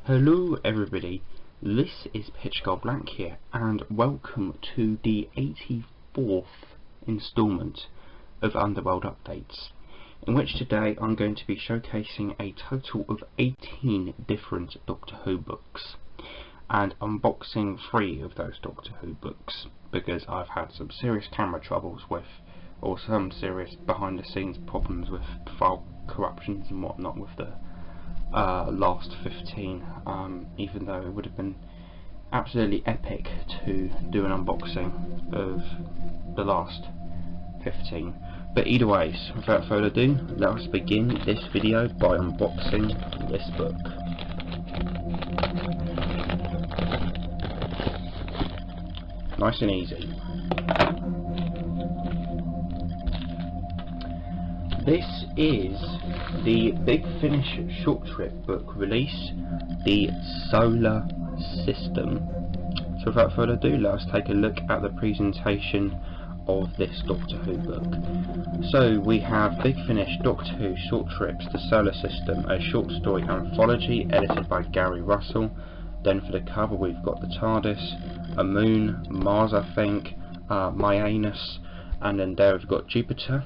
Hello everybody, this is Pitch Gold Black here, and welcome to the 84th installment of Underworld updates, in which today I'm going to be showcasing a total of 18 different Doctor Who books, and unboxing 3 of those Doctor Who books, because I've had some serious camera troubles with, or some serious behind the scenes problems with file corruptions and whatnot with the last 15, even though it would have been absolutely epic to do an unboxing of the last 15. But either ways, without further ado, let us begin this video by unboxing this book. Nice and easy. This is the Big Finish short trip book release, the Solar System. So without further ado, let us take a look at the presentation of this Doctor Who book. So we have Big Finish Doctor Who Short Trips, the Solar System, a short story anthology edited by Gary Russell. Then for the cover we've got the TARDIS, a moon, Mars I think, Myanus, and then there we've got Jupiter.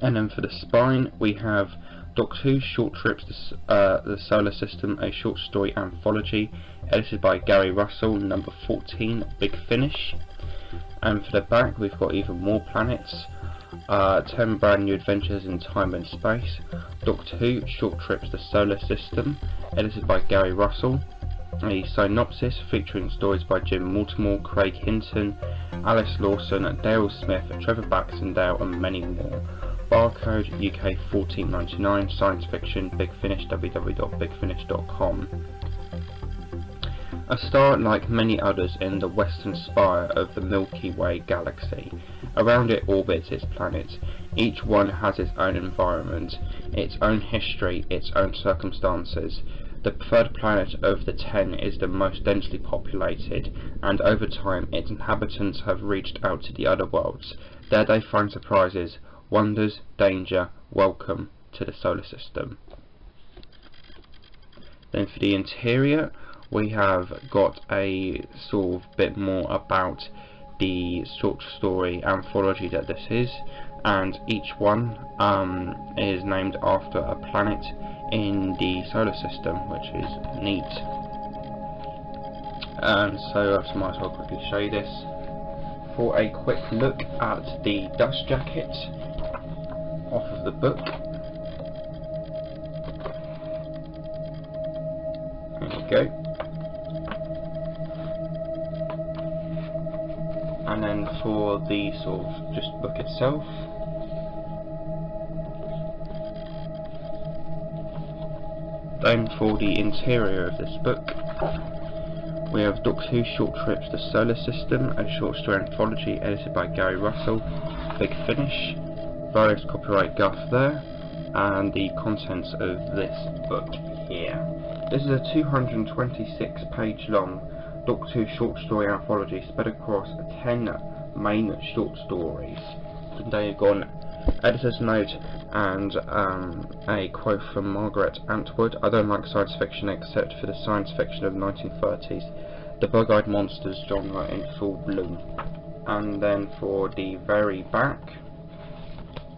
And then for the spine we have Doctor Who Short Trips, the Solar System, a short story anthology edited by Gary Russell, number 14, Big Finish. And for the back we've got even more planets, 10 brand new adventures in time and space, Doctor Who Short Trips, the Solar System, edited by Gary Russell, a synopsis featuring stories by Jim Mortimore, Craig Hinton, Alice Lawson, Dale Smith, Trevor Baxendale and many more. Barcode UK 14.99, science fiction, Big Finish, www.bigfinish.com. A star like many others in the western spire of the Milky Way galaxy. Around it orbits its planets. Each one has its own environment, its own history, its own circumstances. The third planet of the 10 is the most densely populated, and over time its inhabitants have reached out to the other worlds. There they find surprises, wonders, danger. Welcome to the solar system. Then for the interior we have got a sort of bit more about the short story anthology that this is, and each one is named after a planet in the solar system, which is neat. And so I might as well quickly show you this. For a quick look at the dust jacket off of the book. There we go. And then for the sort of just book itself, then for the interior of this book we have Doctor Who Short Trips, the Solar System, a short story anthology edited by Gary Russell, Big Finish, various copyright guff there, and the contents of this book here. This is a 226 page long Doctor Who short story anthology spread across 10 main short stories. And there you've got an editor's note and a quote from Margaret Atwood. I don't like science fiction except for the science fiction of the 1930s, the bug-eyed monsters genre in full bloom. And then for the very back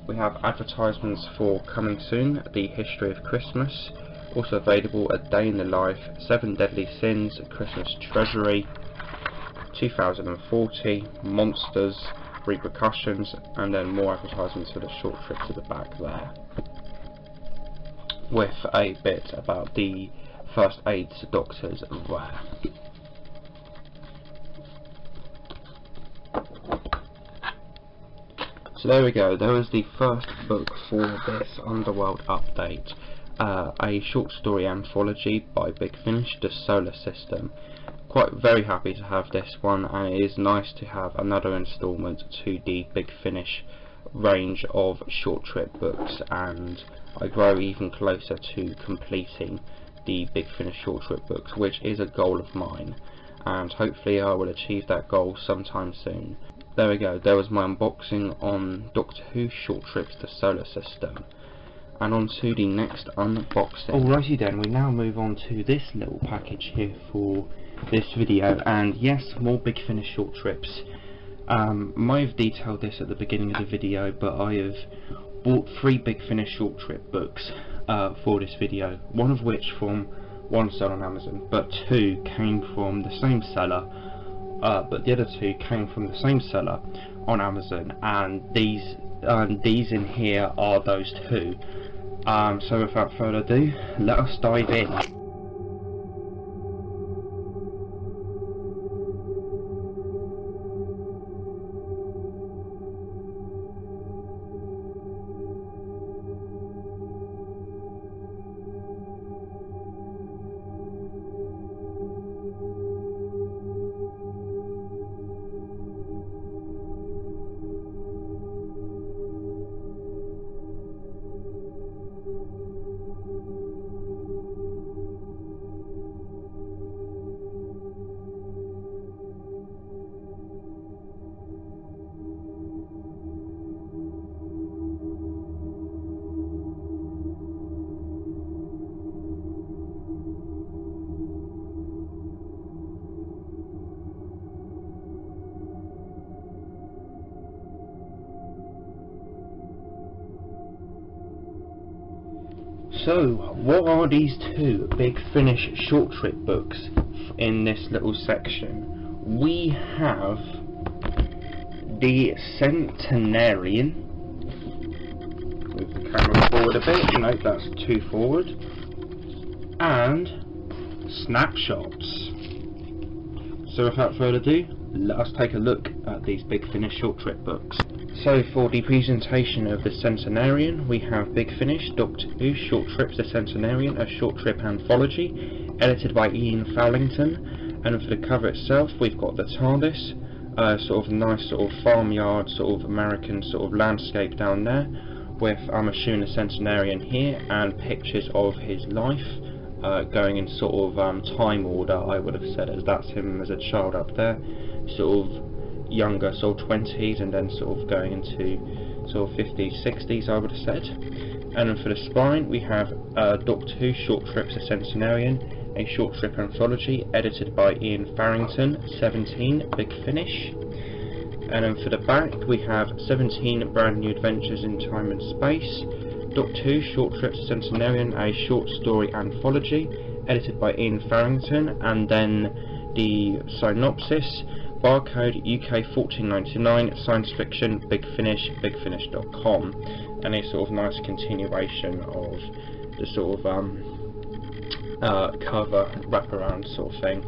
we have advertisements for coming soon, the history of Christmas, also available A Day in the Life, 7 Deadly Sins, Christmas Treasury, 2040, Monsters, Repercussions, and then more advertisements for the short trips at the back there, with a bit about the first aid to doctors there. So there we go, there was the first book for this Underworld update, a short story anthology by Big Finish, the Solar System. Quite very happy to have this one, and it is nice to have another instalment to the Big Finish range of short trip books, and I grow even closer to completing the Big Finish short trip books, which is a goal of mine, and hopefully I will achieve that goal sometime soon. There we go, there was my unboxing on Doctor Who Short Trips, the Solar System. and on to the next unboxing. Alrighty then, we now move on to this little package here for this video, and yes, more Big Finish short trips. Might have detailed this at the beginning of the video, but I have bought 3 Big Finish short trip books for this video, one of which from one seller on Amazon, but 2 came from the same seller, but the other 2 came from the same seller on Amazon, and these in here are those 2. So without further ado, let us dive in. So, what are these 2 Big Finish short trip books in this little section? We have the Centenarian. Move the camera forward a bit, no, that's too forward. And Snapshots. So without further ado, let us take a look at these Big Finish short trip books. So for the presentation of the Centenarian, we have Big Finish, Doctor Who, Short Trips, The Centenarian, a short trip anthology, edited by Ian Fallington. And for the cover itself, we've got the TARDIS, sort of nice sort of farmyard, sort of American sort of landscape down there, with, I'm assuming, the Centenarian here, and pictures of his life, going in sort of time order, I would have said, as that's him as a child up there, sort of younger, sort of 20s, and then sort of going into sort of 50s, 60s, I would have said. And then for the spine, we have Doctor Who, Short Trips, The Centenarian, a short trip anthology, edited by Ian Farrington, 17, Big Finish. And then for the back, we have 17 brand new adventures in time and space, Doctor Who, Short Trips, The Centenarian, a short story anthology, edited by Ian Farrington. And then the synopsis: Barcode UK 1499, science fiction, Big Finish, bigfinish.com, and a sort of nice continuation of the sort of cover wraparound sort of thing.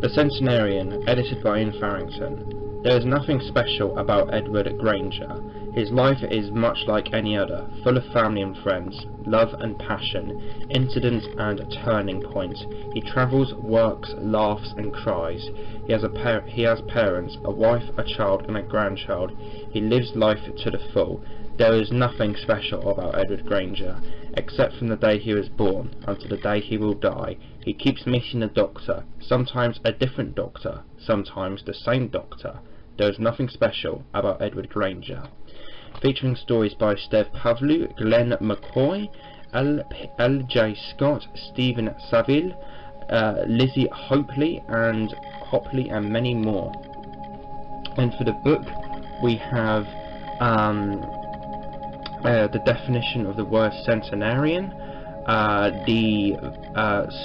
The Centenarian, edited by Ian Farrington. There is nothing special about Edward Granger. His life is much like any other, full of family and friends, love and passion, incidents and turning points. He travels, works, laughs and cries. He has parents, a wife, a child and a grandchild. He lives life to the full. There is nothing special about Edward Granger, except from the day he was born until the day he will die. He keeps missing a doctor, sometimes a different doctor, sometimes the same doctor. There is nothing special about Edward Granger. Featuring stories by Steve Pavlou, Glenn McCoy, L.J. Scott, Stephen Saville, Lizzie Hopley and many more. And for the book, we have the definition of the word centenarian, the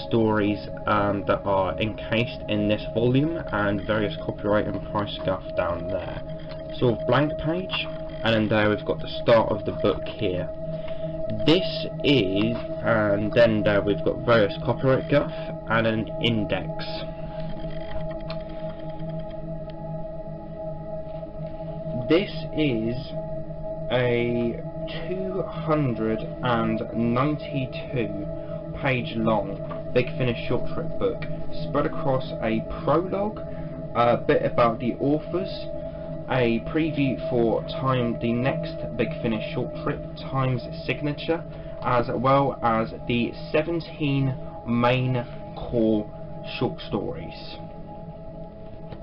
stories that are encased in this volume, and various copyright and price stuff down there. Sort of blank page, and then there we've got the start of the book here. This is, and then there we've got various copyright guff and an index. This is a 292 page long Big Finish short trip book, spread across a prologue, a bit about the authors, a preview for the next Big Finish short trip, Time's signature, as well as the 17 main core short stories.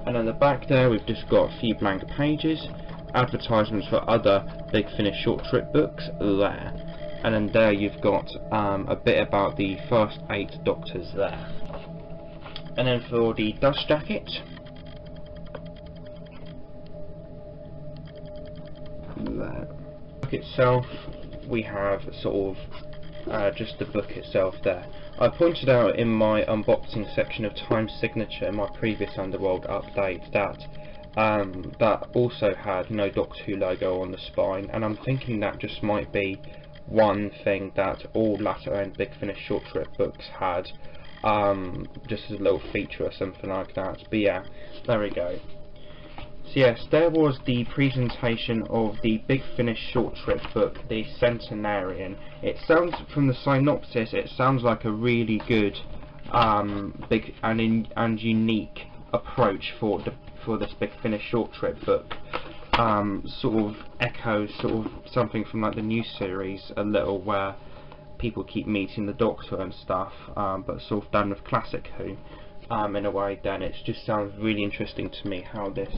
And at the back there we've just got a few blank pages, advertisements for other Big Finish short strip books there. And then there you've got a bit about the first 8 Doctors there. And then for the dust jacket, there. The book itself, we have sort of just the book itself there. I pointed out in my unboxing section of Time Signature in my previous Underworld update that that also had no Doctor Who logo on the spine, and I'm thinking that just might be one thing that all latter end Big Finish short strip books had, just as a little feature or something like that. But yeah, there we go. So yes, there was the presentation of the Big Finish short strip book, the Centenarian. It sounds, from the synopsis, it sounds like a really good, big and unique approach for this Big Finish short strip book. Sort of echoes sort of something from like the new series a little, where people keep meeting the Doctor and stuff, but sort of done with classic Who. In a way, then it just sounds really interesting to me how this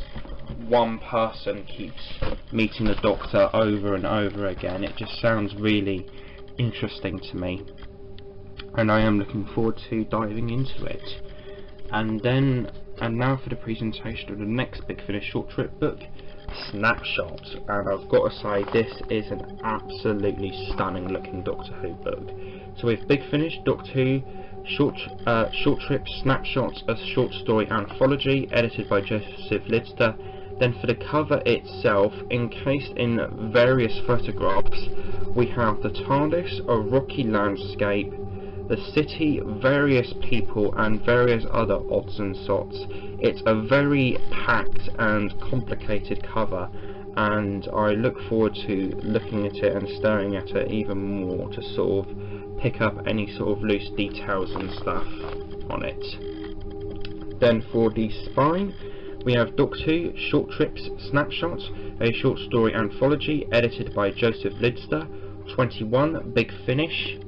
one person keeps meeting the Doctor over and over again. It just sounds really interesting to me, and I am looking forward to diving into it. And now for the presentation of the next Big Finish short strip book, Snapshot. And I've got to say, this is an absolutely stunning looking Doctor Who book. So with Big Finish Doctor Who short strip Snapshots, a short story anthology edited by Joseph Lidster. Then for the cover itself, encased in various photographs, we have the TARDIS, a rocky landscape, the city, various people, and various other odds and sots. It's a very packed and complicated cover, and I look forward to looking at it and staring at it even more to sort of pick up any sort of loose details and stuff on it. Then for the spine, we have Doctor Who Short Trips Snapshots, a short story anthology edited by Joseph Lidster, 21 Big Finish.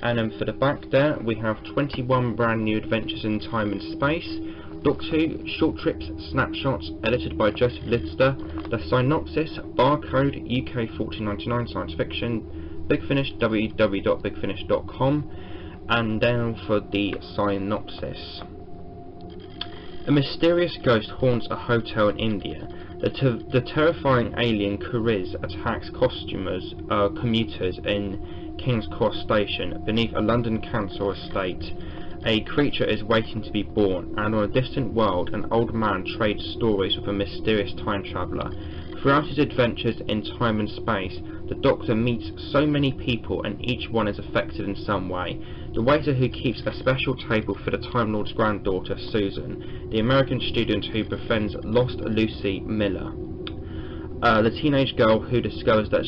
And then for the back there, we have 21 brand new adventures in time and space. Doctor Who Short Trips Snapshots, edited by Joseph Lidster. The synopsis: Barcode, UK 1499 science fiction. Big Finish, www.bigfinish.com. And down for the synopsis. A mysterious ghost haunts a hotel in India. The terrifying alien Kuriz attacks commuters in King's Cross Station beneath a London council estate. A creature is waiting to be born, and on a distant world an old man trades stories with a mysterious time traveller. Throughout his adventures in time and space, the Doctor meets so many people, and each one is affected in some way. The waiter who keeps a special table for the Time Lord's granddaughter, Susan, the American student who befriends lost Lucy Miller, the teenage girl who discovers that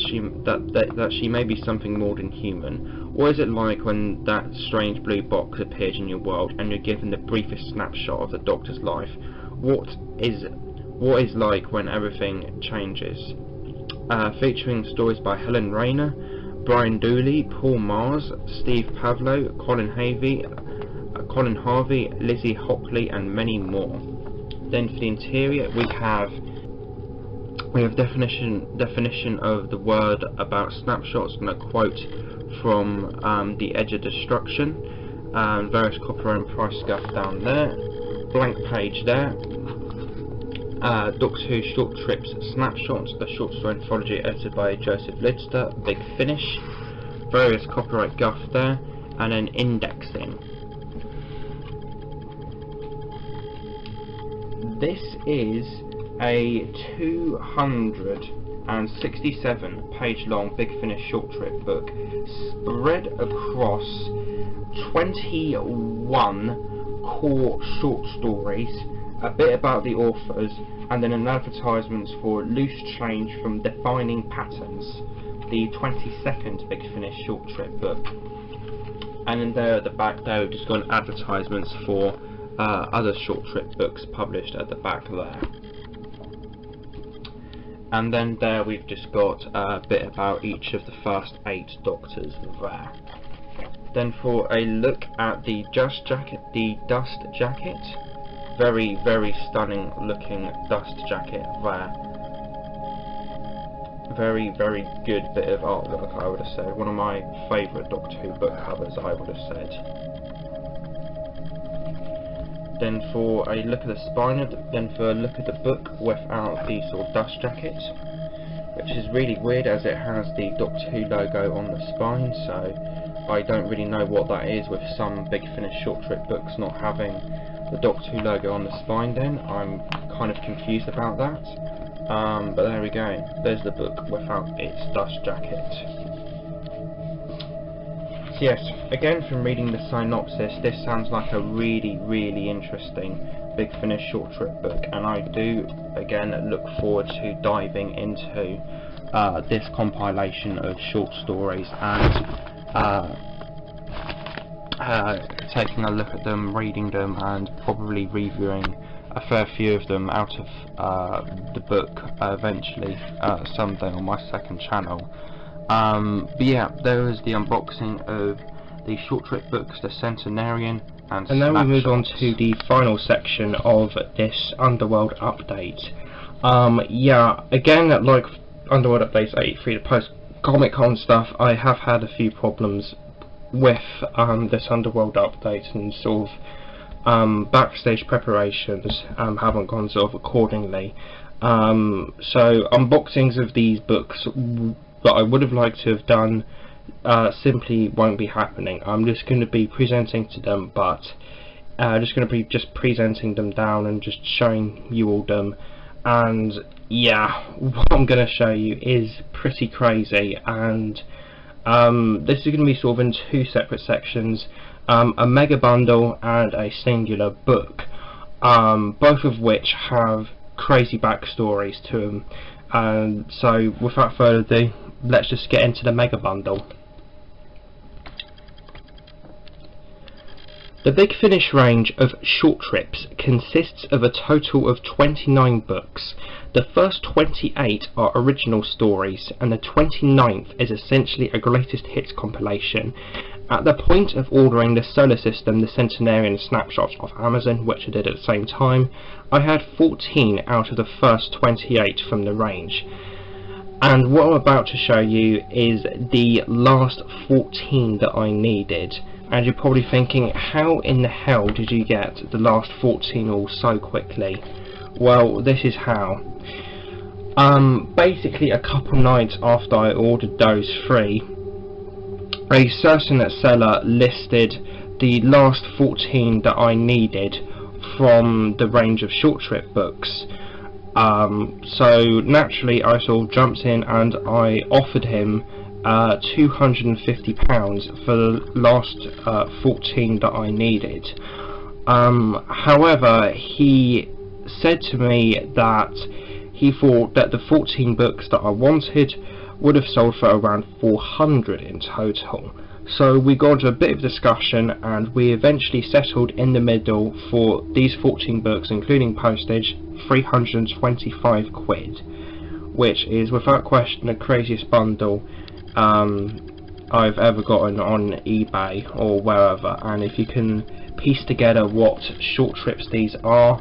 she may be something more than human. What is it like when that strange blue box appears in your world and you're given the briefest snapshot of the Doctor's life? What is like when everything changes? Featuring stories by Helen Rayner, Brian Dooley, Paul Mars, Steve Pavlo, Colin Harvey, Lizzie Hockley, and many more. Then for the interior, we have definition of the word about snapshots, and a quote from The Edge of Destruction, and various copyright and price stuff down there. Blank page there. Doctor Who Short Trips Snapshots, a short story anthology edited by Joseph Lidster, Big Finish. Various copyright guff there, and then indexing. This is a 267 page long Big Finish short trip book spread across 21 core short stories, a bit about the authors, and then an advertisement for Loose Change from Defining Patterns, the 22nd Big Finish short trip book. And then there at the back there we've just got advertisements for other short trip books published at the back there. And then there we've just got a bit about each of the first 8 Doctors there. Then for a look at the dust jacket, very, very stunning looking dust jacket there. very, very good bit of artwork, I would have said. One of my favourite Doctor Who book covers, I would have said. Then for a look at the spine of the book without the sort of dust jacket, which is really weird as it has the Doctor Who logo on the spine, so I don't really know what that is with some Big Finish short strip books not having the Doctor Who logo on the spine. Then I'm kind of confused about that. But there we go, there's the book without its dust jacket. So yes, again from reading the synopsis, this sounds like a really, really interesting Big Finish short strip book, and I do again look forward to diving into this compilation of short stories and taking a look at them, reading them, and probably reviewing a fair few of them out of the book eventually someday on my second channel. But yeah, there was the unboxing of the short strip books, the Centenarian, and then we move on to the final section of this Underworld update. Yeah, again, like Underworld updates 83, the post Comic Con stuff, I have had a few problems with this Underworld update, and sort of backstage preparations haven't gone sort of accordingly. So unboxings of these books that I would have liked to have done simply won't be happening. I'm just going to be presenting to them, but just going to be presenting them down and just showing you all them. And yeah, what I'm going to show you is pretty crazy, and this is going to be sort of in two separate sections, a mega bundle and a singular book, both of which have crazy backstories to them. And so without further ado, let's just get into the mega bundle. The Big Finish range of short trips consists of a total of 29 books. The first 28 are original stories, and the 29th is essentially a greatest hits compilation. At the point of ordering the Solar System, the Centenarian snapshots off Amazon, which I did at the same time, I had 14 out of the first 28 from the range. And what I'm about to show you is the last 14 that I needed. And you're probably thinking, how in the hell did you get the last 14 all so quickly? Well, this is how. Basically a couple nights after I ordered those three, a certain seller listed the last 14 that I needed from the range of short trip books. So naturally I sort of jumped in and I offered him £250 for the last 14 that I needed. However, he said to me that he thought that the 14 books that I wanted would have sold for around 400 in total. So we got into a bit of discussion, and we eventually settled in the middle for these 14 books, including postage, 325 quid, which is without question the craziest bundle I've ever gotten on eBay or wherever. And if you can piece together what short trips these are,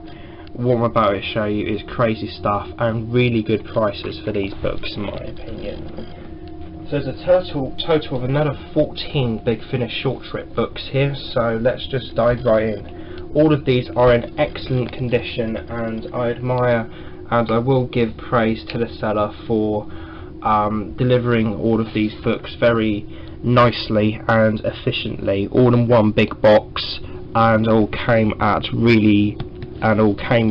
what I'm about to show you is crazy stuff and really good prices for these books in my opinion. So there's a total of another 14 Big Finish short trip books here, so let's just dive right in. All of these are in excellent condition, and I admire and I will give praise to the seller for delivering all of these books very nicely and efficiently, all in one big box, and all came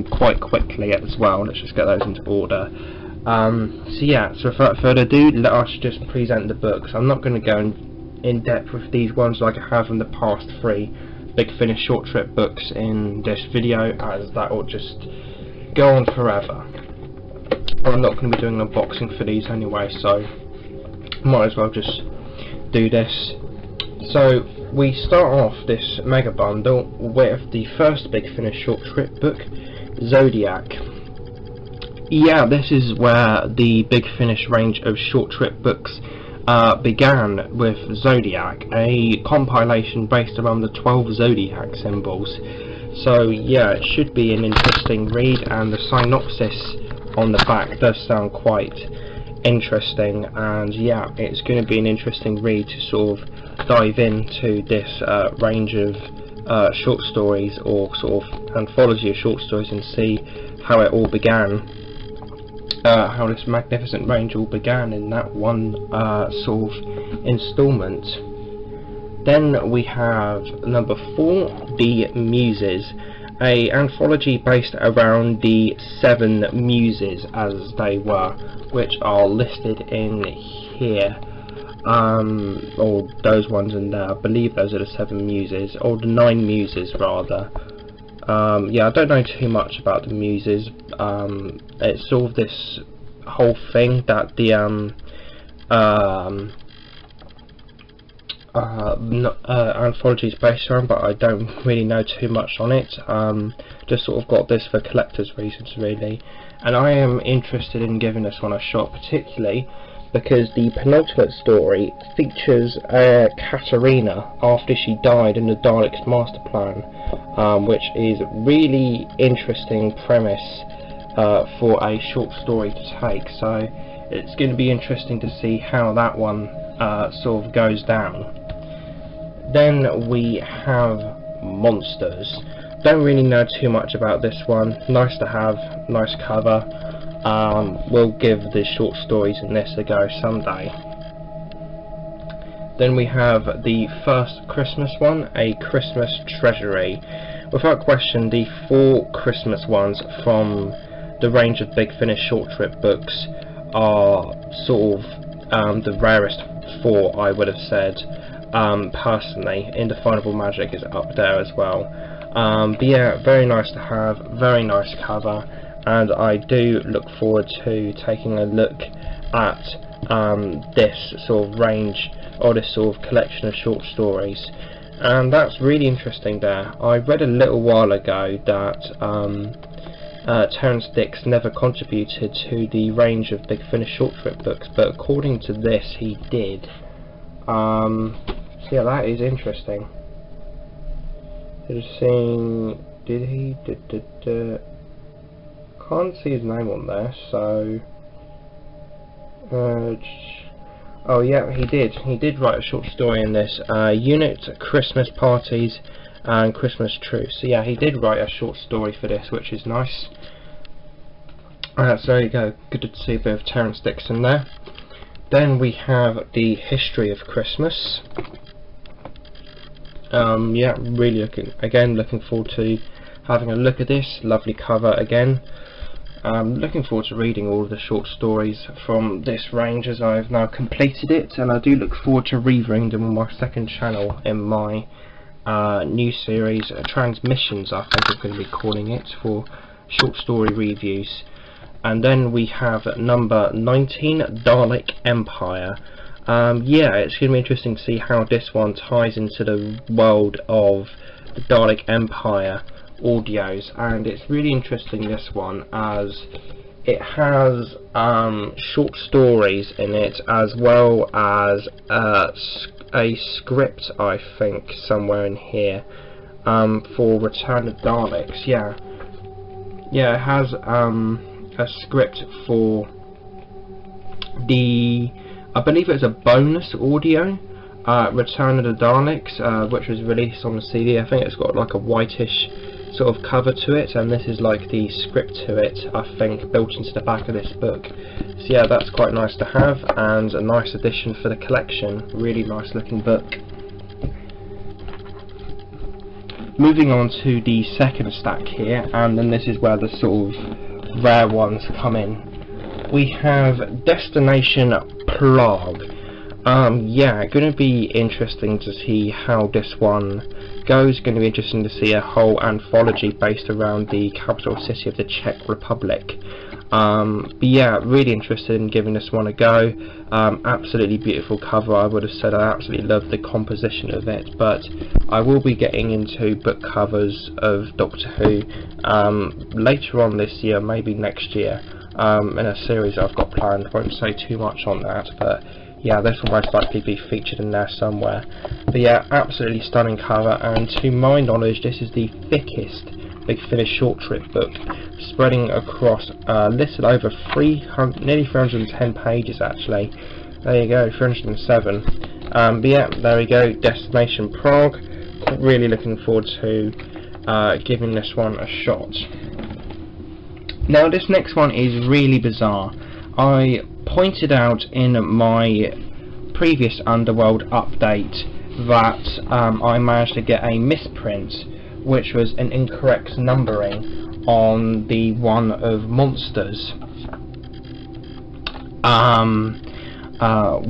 quite quickly as well. Let's just get those into order. So yeah, so without further ado, let us just present the books. I'm not going to go in depth with these ones like I have in the past three Big Finish short trip books in this video, as that will just go on forever. I'm not going to be doing an unboxing for these anyway, so might as well just do this. So we start off this mega bundle with the first Big Finish short trip book, Zodiac. Yeah, this is where the Big Finish range of short trip books began, with Zodiac, a compilation based around the 12 Zodiac symbols. So yeah, it should be an interesting read, and the synopsis on the back does sound quite interesting, and yeah, it's going to be an interesting read to sort of dive into this range of short stories, or sort of anthology of short stories, and see how it all began, how this magnificent range all began in that one sort of installment. Then we have number 4, The Muses, a anthology based around the 7 muses, as they were, which are listed in here, or those ones in there. I believe those are the 7 muses, or the 9 muses rather. Yeah, I don't know too much about the muses. It's sort of this whole thing that the anthology is based on, but I don't really know too much on it. Just sort of got this for collector's reasons really, and I am interested in giving this one a shot, particularly because the penultimate story features Katerina after she died in the Daleks' master plan, which is really interesting premise for a short story to take. So it's going to be interesting to see how that one sort of goes down. Then we have Monsters. Don't really know too much about this one. Nice to have, nice cover. We'll give the short stories in this a go someday. Then we have the first Christmas one, A Christmas Treasury. Without question, the 4 Christmas ones from the range of Big Finish short strip books are sort of the rarest 4, I would have said. Personally, Indefinable Magic is up there as well. But yeah, very nice to have, very nice cover, and I do look forward to taking a look at this sort of range, or this sort of collection of short stories. And that's really interesting there. I read a little while ago that Terrance Dicks never contributed to the range of Big Finish short strip books, but according to this he did. So yeah, that is interesting. Did he? Can't see his name on there, so oh yeah, he did write a short story in this, Unit, Christmas Parties and Christmas Truce. So yeah, he did write a short story for this, which is nice. So there you go, good to see a bit of Terrance Dicks in there. Then we have the History of Christmas. Yeah, really looking forward to having a look at this. Lovely cover again. Looking forward to reading all of the short stories from this range, as I've now completed it, and I do look forward to reviewing them on my second channel in my new series, Transmissions, I think I'm going to be calling it, for short story reviews. And then we have number 19, Dalek Empire. Yeah, it's going to be interesting to see how this one ties into the world of the Dalek Empire audios, and it's really interesting, this one, as it has short stories in it, as well as a script, I think, somewhere in here, for Return of Daleks. Yeah, it has a script for the, I believe it's a bonus audio, Return of the Daleks, which was released on the CD. I think it's got like a whitish sort of cover to it, and this is like the script to it, I think, built into the back of this book. So yeah, that's quite nice to have, and a nice addition for the collection. Really nice looking book. Moving on to the second stack here, and then this is where the sort of rare ones come in. We have Destination Prague. Yeah, going to be interesting to see how this one goes. Going to be interesting to see a whole anthology based around the capital city of the Czech Republic. But yeah, really interested in giving this one a go. Absolutely beautiful cover. I would have said I absolutely love the composition of it, but I will be getting into book covers of Doctor Who later on this year, maybe next year, in a series I've got planned. Won't say too much on that, but yeah, this will most likely be featured in there somewhere. But yeah, absolutely stunning cover, and to my knowledge this is the thickest Big Finish short strip book, spreading across little over 300, nearly 310 pages actually. There you go, 307. But yeah, there we go, Destination Prague. Really looking forward to giving this one a shot. Now this next one is really bizarre. I pointed out in my previous Underworld update that I managed to get a misprint, which was an incorrect numbering on the one of Monsters,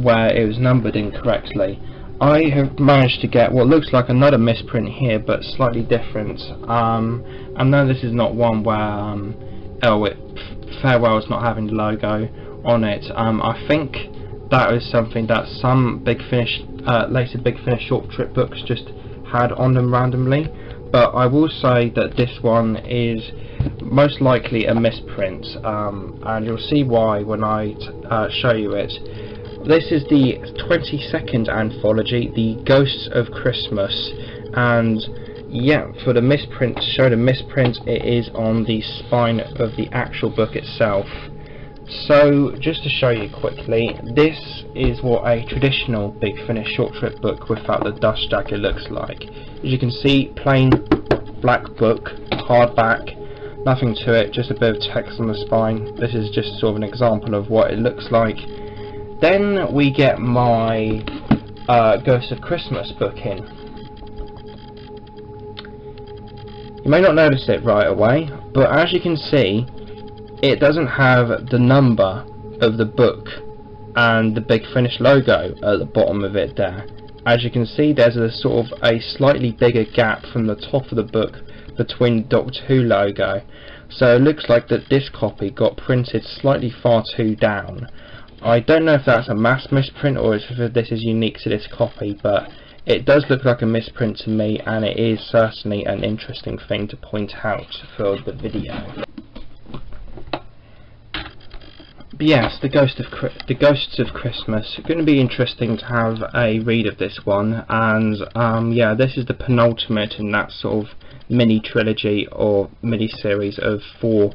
where it was numbered incorrectly. I have managed to get what looks like another misprint here, but slightly different. And no, this is not one where Farewell is not having the logo on it. I think that was something that some Big Finish, later Big Finish short trip books just had on them randomly. But I will say that this one is most likely a misprint, and you'll see why when I show you it. This is the 22nd anthology, The Ghosts of Christmas, and yeah, for the misprint, to show the misprint, it is on the spine of the actual book itself. So, just to show you quickly, this is what a traditional Big Finish short trip book without the dust jacket looks like. As you can see, plain black book, hardback, nothing to it, just a bit of text on the spine. This is just sort of an example of what it looks like. Then we get my Ghost of Christmas book in. You may not notice it right away, but as you can see, it doesn't have the number of the book and the Big Finish logo at the bottom of it there. As you can see, there's a sort of a slightly bigger gap from the top of the book between the Doctor Who logo. So it looks like that this copy got printed slightly far too down. I don't know if that's a mass misprint or if this is unique to this copy, but it does look like a misprint to me, and it is certainly an interesting thing to point out for the video. But yes, the Ghosts of Christmas. Going to be interesting to have a read of this one, and yeah, this is the penultimate in that sort of mini trilogy or mini series of 4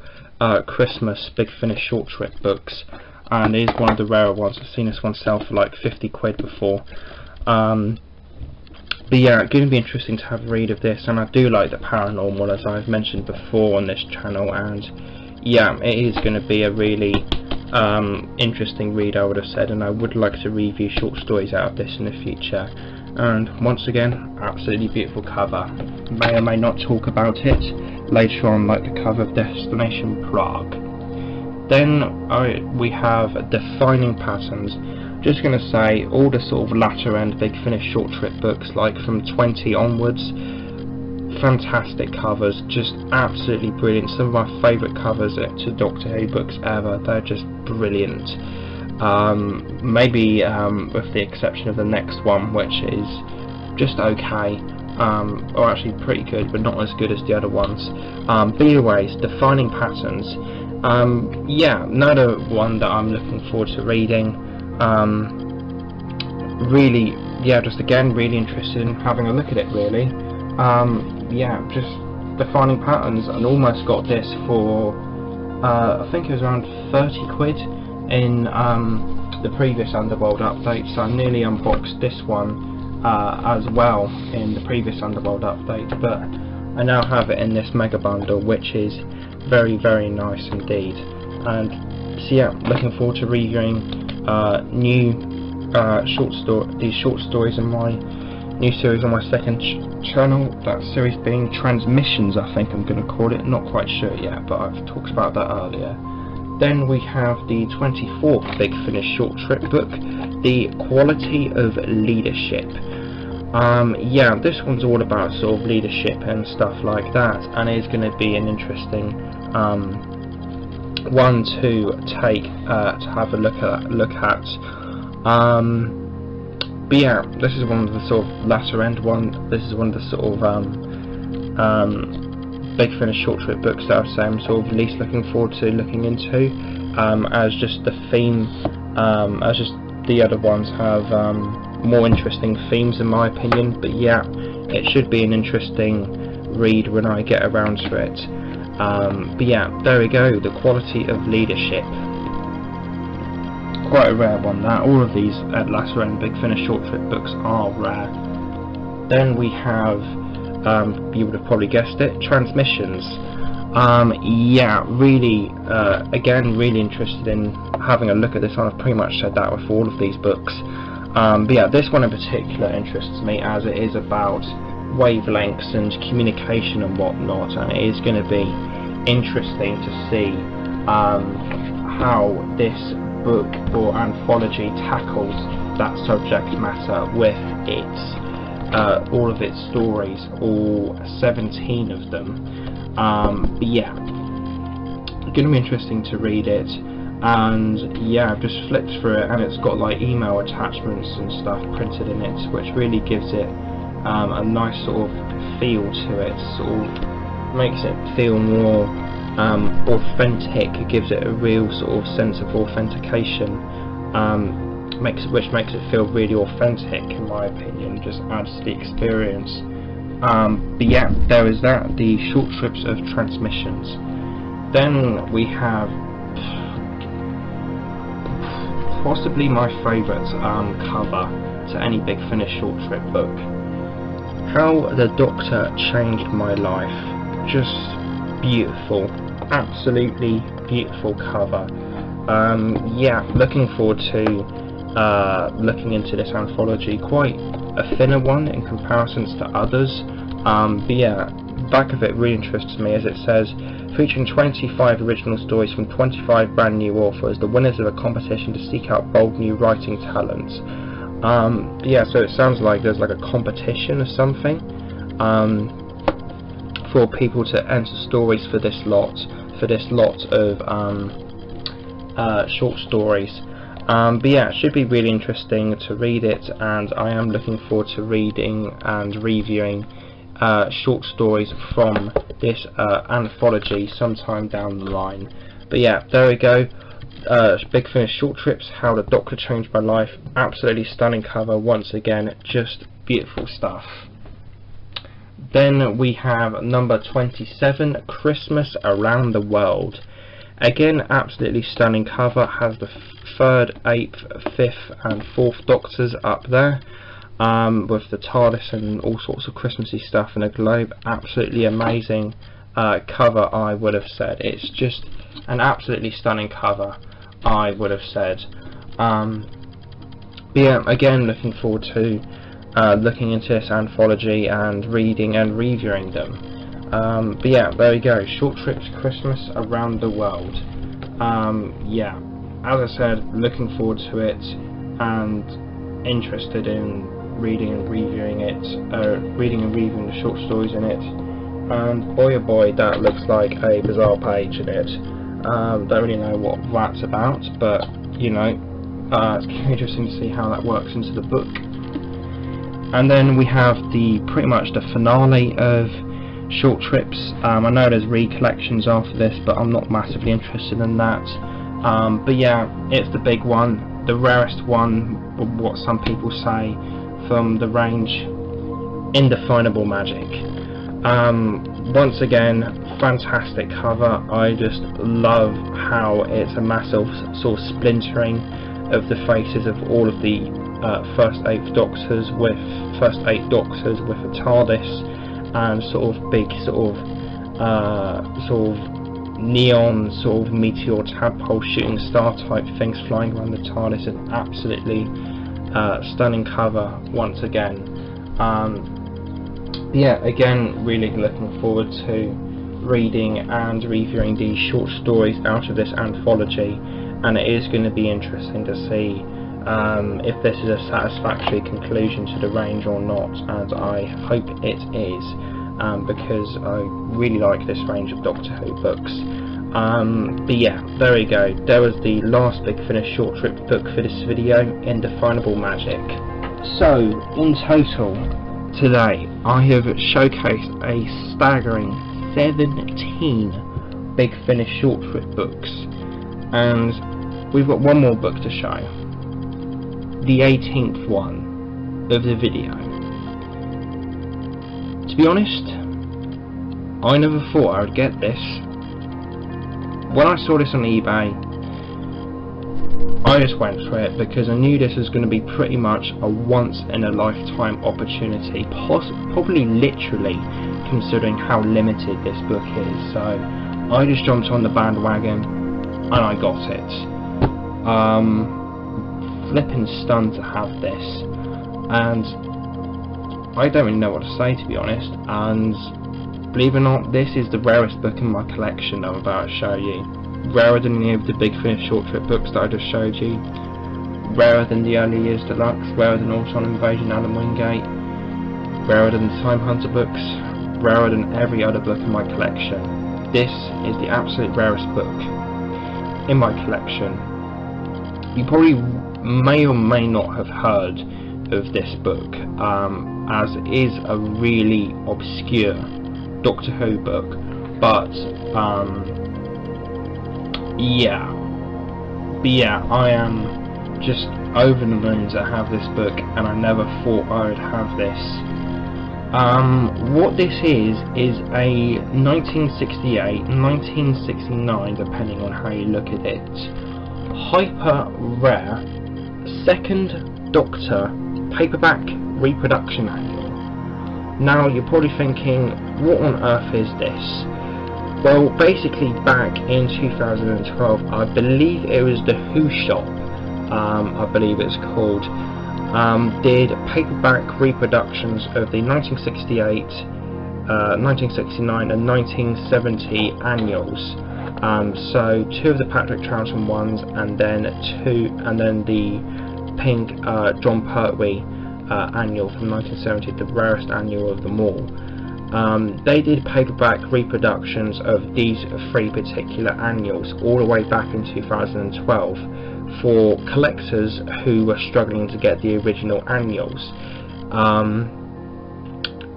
Christmas Big Finish short trip books, and it is one of the rarer ones. I've seen this one sell for like 50 quid before. But yeah, it's going to be interesting to have a read of this, and I do like the paranormal, as I've mentioned before on this channel, and yeah, it is going to be a really interesting read, I would have said, and I would like to review short stories out of this in the future. And once again, absolutely beautiful cover. May or may not talk about it later on, like the cover of Destination Prague. Then we have Defining Patterns. Just going to say, all the sort of latter end Big Finish short trip books, like from 20 onwards, fantastic covers, just absolutely brilliant. Some of my favourite covers to Doctor Who books ever. They're just brilliant. Maybe with the exception of the next one, which is just okay, or actually pretty good, but not as good as the other ones. But anyways, Defining Patterns. Yeah, another one that I'm looking forward to reading. Really, yeah, just again, really interested in having a look at it, really. Yeah, just Defining Patterns, and almost got this for, I think it was around 30 quid in the previous Underworld update, so I nearly unboxed this one as well in the previous Underworld update, but I now have it in this mega bundle, which is very, very nice indeed. And so yeah, looking forward to reviewing new these short stories in my new series on my second channel. That series being Transmissions, I think I'm going to call it. Not quite sure yet, but I've talked about that earlier. Then we have the 24th Big Finish short trip book, The Quality of Leadership. Yeah, this one's all about sort of leadership and stuff like that, and it's going to be an interesting one to take to have a look at. But yeah, this is one of the sort of latter end one. This is one of the sort of Big Finish short trip books that I would say I'm sort of least looking forward to looking into, as just the theme, as just the other ones have more interesting themes in my opinion. But yeah, it should be an interesting read when I get around to it. But yeah, there we go, the quality of leadership. Quite a rare one that. All of these Ed Lasso and Big Finish short trip books are rare. Then we have, you would have probably guessed it, Transmissions. Yeah, really, again, really interested in having a look at this one. I've pretty much said that with all of these books. But yeah, this one in particular interests me as it is about wavelengths and communication and whatnot, and it is going to be interesting to see how this book or anthology tackles that subject matter with its all of its stories, all 17 of them. But yeah, going to be interesting to read it. And yeah, I've just flipped through it, and it's got like email attachments and stuff printed in it, which really gives it a nice sort of feel to it, sort of makes it feel more authentic. It gives it a real sort of sense of authentication, which makes it feel really authentic, in my opinion. Just adds to the experience. But yeah, there is that, the short strips of Transmissions. Then we have possibly my favourite cover to any Big Finish short trip book. How the Doctor Changed My Life. Just beautiful, absolutely beautiful cover. Yeah, looking forward to looking into this anthology. Quite a thinner one in comparisons to others, but yeah, back of it really interests me, as it says, featuring 25 original stories from 25 brand new authors, the winners of a competition to seek out bold new writing talents. Yeah, so it sounds like there's like a competition or something for people to enter stories for this lot of short stories. But yeah, it should be really interesting to read it, and I am looking forward to reading and reviewing short stories from this anthology sometime down the line. But yeah, there we go. Big Finish short trips, How the Doctor Changed My Life. Absolutely stunning cover once again, just beautiful stuff. Then we have number 27, Christmas Around the World. Again, absolutely stunning cover. Has the 3rd, 8th, 5th and 4th Doctors up there, with the TARDIS and all sorts of Christmassy stuff and a globe. Absolutely amazing cover, I would have said. It's just an absolutely stunning cover, I would have said. But yeah, again, looking forward to looking into this anthology and reading and reviewing them. But yeah, there we go, Short Trips Christmas Around the World. Yeah, as I said, looking forward to it and interested in reading and reviewing it, reading and reviewing the short stories in it. And boy oh boy, that looks like a bizarre page in it. Don't really know what that's about, but you know, it's interesting to see how that works into the book. And then we have pretty much the finale of short trips. I know there's recollections after this, but I'm not massively interested in that. But yeah, it's the big one, the rarest one, what some people say, from the range, Indefinable Magic. Once again, fantastic cover. I just love how it's a massive sort of splintering of the faces of all of the first 8 Doctors with a TARDIS and sort of big sort of neon sort of meteor tadpole shooting star type things flying around the TARDIS. An absolutely stunning cover once again. Yeah, again, really looking forward to reading and reviewing these short stories out of this anthology, and it is going to be interesting to see if this is a satisfactory conclusion to the range or not, and I hope it is, because I really like this range of Doctor Who books. But yeah, there we go. There was the last Big Finish short trip book for this video, Indefinable Magic. So, in total, today I have showcased a staggering 17 Big Finish short trip books, and we've got one more book to show, the 18th one of the video. To be honest, I never thought I would get this. When I saw this on eBay, I just went for it because I knew this was going to be pretty much a once in a lifetime opportunity, probably literally, considering how limited this book is. So I just jumped on the bandwagon and I got it. Flipping stunned to have this, and I don't really know what to say, to be honest. And believe it or not, this is the rarest book in my collection I'm about to show you. Rarer than any of the Big Finish short trip books that I just showed you. Rarer than the Early Years Deluxe. Rarer than Auton Invasion, Alan Wingate. Rarer than the Time Hunter books. Rarer than every other book in my collection. This is the absolute rarest book in my collection. You probably may or may not have heard of this book, as it is a really obscure Doctor Who book, but yeah, I am just over the moon to have this book, and I never thought I would have this. What this is a 1968, 1969, depending on how you look at it, hyper rare second Doctor paperback reproduction annual. Now you're probably thinking, what on earth is this? Well, basically back in 2012, I believe it was the Who Shop, I believe it's called, did paperback reproductions of the 1968, 1969 and 1970 annuals. So two of the Patrick Troughton ones, and then the pink John Pertwee annual from 1970, the rarest annual of them all. They did paperback reproductions of these three particular annuals all the way back in 2012 for collectors who were struggling to get the original annuals.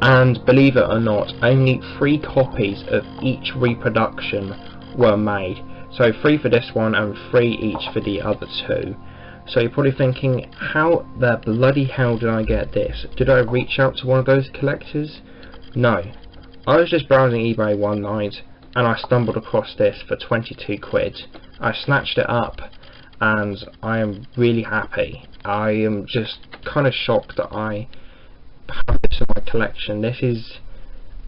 And believe it or not, only 3 copies of each reproduction were made. So 3 for this one and 3 each for the other 2. So you're probably thinking, how the bloody hell did I get this? Did I reach out to one of those collectors? No. I was just browsing eBay one night and I stumbled across this for 22 quid. I snatched it up and I am really happy. I am just kind of shocked that I have this in my collection. This is,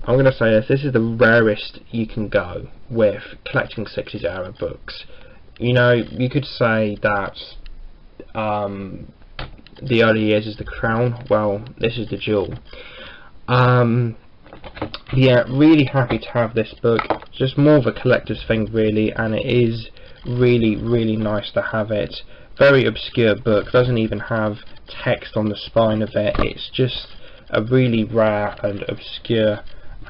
I'm going to say this is the rarest you can go with collecting 60s era books. You know, you could say that the Early Years is the crown. Well, this is the jewel. Yeah, really happy to have this book. Just more of a collector's thing really, and it is really nice to have it. Very obscure book, doesn't even have text on the spine of it. It's just a really rare and obscure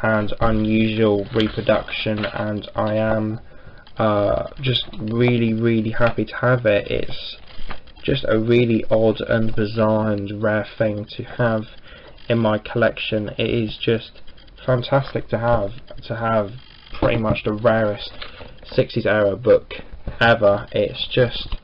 and unusual reproduction, and I am just really happy to have it. It's just a really odd and bizarre and rare thing to have in my collection. It is just fantastic to have pretty much the rarest 60s era book ever. It's just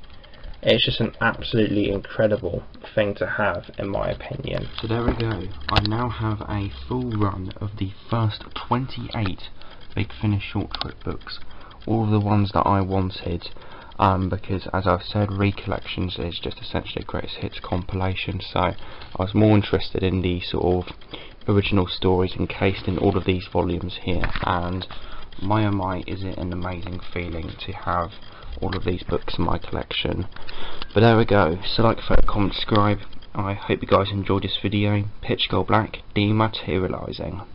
an absolutely incredible thing to have, in my opinion. So there we go. I now have a full run of the first 28 Big Finish short trip books, all of the ones that I wanted, because as I've said, Recollections is just essentially a greatest hits compilation, so I was more interested in the sort of original stories encased in all of these volumes here, and my oh my, is it an amazing feeling to have all of these books in my collection. But there we go. So like, favorite, comment, subscribe. I hope you guys enjoyed this video. Pitch Go Black, dematerialising.